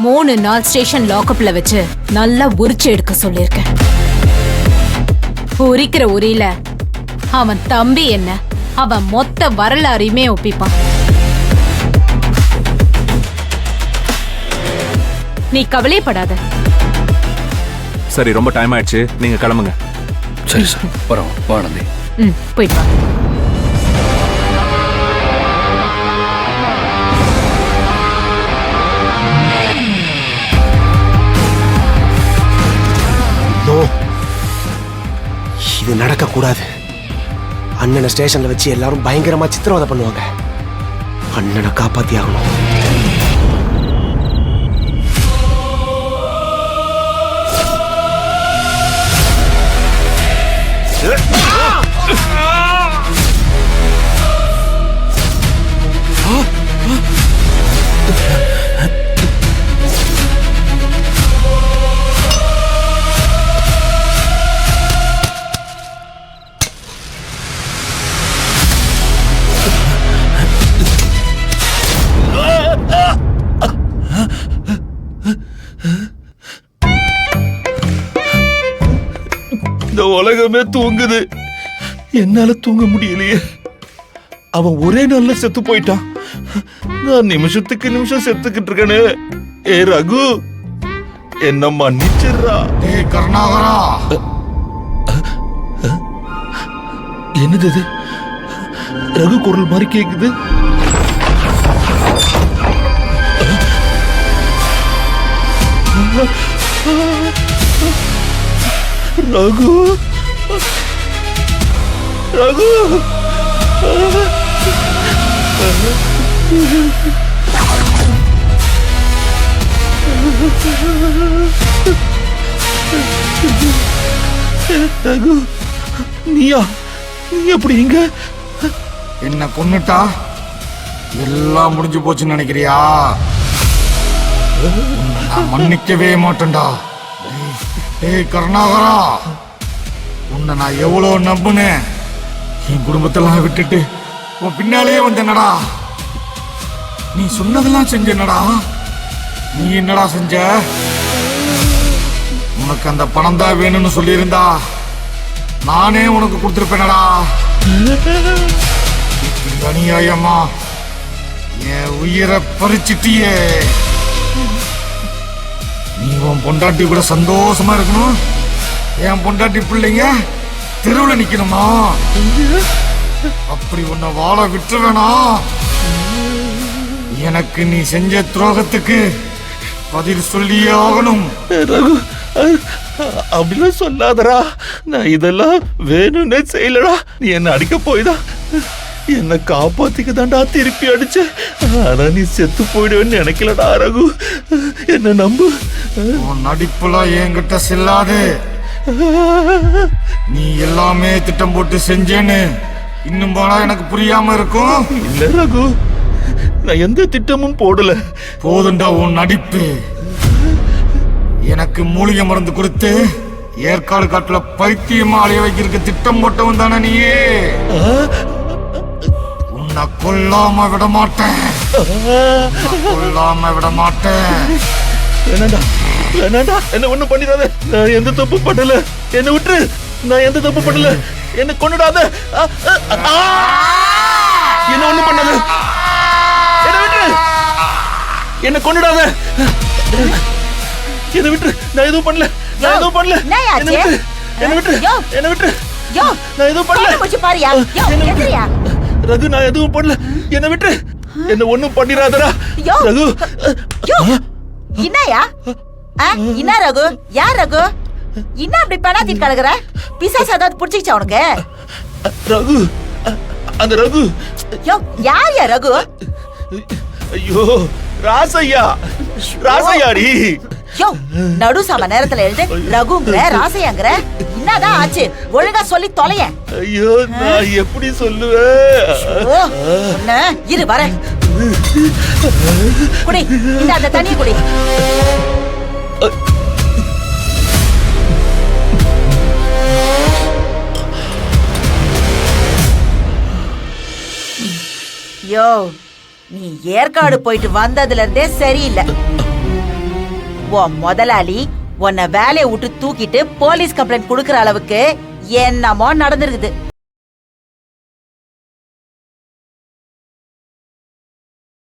3 நாள் ஸ்டேஷன் லாக்அப்ல வச்சு நல்லா உரிச்சு எடுக்க சொல்லியிருக்கேன். உரிக்கிற உரியில அவன் தம்பி என்ன, அவன் மொத்த வரலாறையுமே ஒப்பிப்பான். நீ கவலைப்படாத. சரி, ரொம்ப டைம் ஆயிடுச்சு, நீங்க கிளம்புங்க. சரி சார், வரோம். வா நந்தி. போயிட்டு வா. இது நடக்க கூடாது. அண்ணனை ஸ்டேஷன்ல வச்சு எல்லாரும் பயங்கரமா சித்திரவதை பண்ணுவாங்க. அண்ணனை காப்பாத்தி ஆகணும். இந்த உலகமே தூங்குது, என்னால தூங்க முடியலையே. அவன் ஒரே நாள்ல செத்து போயிட்டான். நான் நிமிஷத்துக்கு நிமிஷம் செத்துக்கிட்டு இருக்கேனே. ஏ ரகு, என்ன மன்னிச்சிடுறா. கருணாகரா, என்னது இது? ரகு குரல் மாதிரி கேக்குது. ரகு, ரகு, ரகு, நீயா? நீ எப்படி இங்க? என்ன கொன்னுட்டா எல்லாம் முடிஞ்சு போச்சுன்னு நினைக்கிறியா? நான் மன்னிக்கவே மாட்டேன்டா. ஏய் கருணாகரா, உன்னை நான் எவ்வளவு நம்புனேன். என் குடும்பத்தெல்லாம் விட்டுட்டு உன் பின்னாலேயே வந்தேனடா. நீ சொன்னதெல்லாம் செஞ்சனடா. நீ என்னடா செஞ்ச? உனக்கு அந்த பணம் தான் வேணும்னு சொல்லியிருந்தா நானே உனக்கு கொடுத்துருப்பேனடா. அநியாயமா என் உயிரை பறிச்சிட்டியே. நீ உன் பொண்டாட்டி கூட சந்தோஷமா இருக்கணும், என் பொண்டாட்டி பிள்ளைங்க தெருவில் நிக்கணுமா? அப்படி உன்னை வாழ விட்டுருவேனா? எனக்கு நீ செஞ்ச துரோகத்துக்கு பதில் சொல்லியே ஆகணும். ரகு, அப்படிலாம் சொல்லாதடா. நான் இதெல்லாம் வேணும்னே செய்யலடா. நீ என்ன அடிக்க போய்தான் என்ன காப்பாத்திக்க தாண்டா திருப்பி அடிச்ச. ஆனா நீ செத்து போயிடுவேன்னு நினைக்கலடா ரகு. என்ன நம்பு. உன் நடிப்புல என்கிட்ட செல்லாது. நீ எல்லாமே திட்டம் போட்டு செஞ்சேன்னு இன்னும் போனா எனக்கு புரியாம இருக்கும். இல்ல ரகு, நான் எந்த திட்டமும் போடல. போதுண்டா உன் நடிப்பு. எனக்கு மூலிகை மருந்து கொடுத்து ஏற்காடு காட்டுல பைத்தியமா அலைய வைக்கிறதுக்கு திட்டம் போட்டவன் தானே நீயே. உன்னை கொல்லாம விட மாட்டேன். கொல்லாம விட மாட்டேன். வேணாண்டா, வேணாண்டா, என்ன ஒண்ணும் பண்ணிடாத. நான் எந்த தப்பு பண்ணல. என்ன விட்டுரு. நான் எந்த தப்பு பண்ணல. என்ன கொன்னுடாத. என்ன ஒண்ணும் பண்ணல. என்ன விட்டுரு. என்ன கொன்னுடாத. என்ன விட்டுரு. நான் எதுவும் பண்ணல. நான் எதுவும் பண்ணல. என்ன விட்டுரு. என்ன விட்டுரு. என்ன விட்டுரு. நான் எதுவும் பண்ணல. ரகு, நான் எதுவும் பண்ணல. என்ன விட்டுரு. என்ன ஒண்ணும் பண்ணிடாதடா ரகு. என்னயா? என்ன ரகு? யார் ரகு? என்ன அப்படி பண்ணாத்திட்டு கிடக்குற? பிசாசு ஏதாவது புடிச்சிச்சா உனக்கு? ரகு, அந்த ரகு. யார் யா ரகு? ஐயோ, ராசையா. ராசையாடி. நடு சம நேரத்துல எழுந்து ரகுங்கிற ராசையாங்கிற என்னதான் ஆச்சு? ஒழுங்கா சொல்லி தொலைய. ஐயோ, நான் எப்படி சொல்லுவேன்? இரு வர. குடி, இந்த அந்த தண்ணிய குடி. யோ, நீ ஏற்காடு போயிட்டு வந்ததுல இருந்தே சரியில்லை. உன் முதலாளி உன்னை வேலையை விட்டு தூக்கிட்டு போலீஸ் கம்ப்ளைண்ட் கொடுக்கற அளவுக்கு என்னமோ நடந்திருக்குது.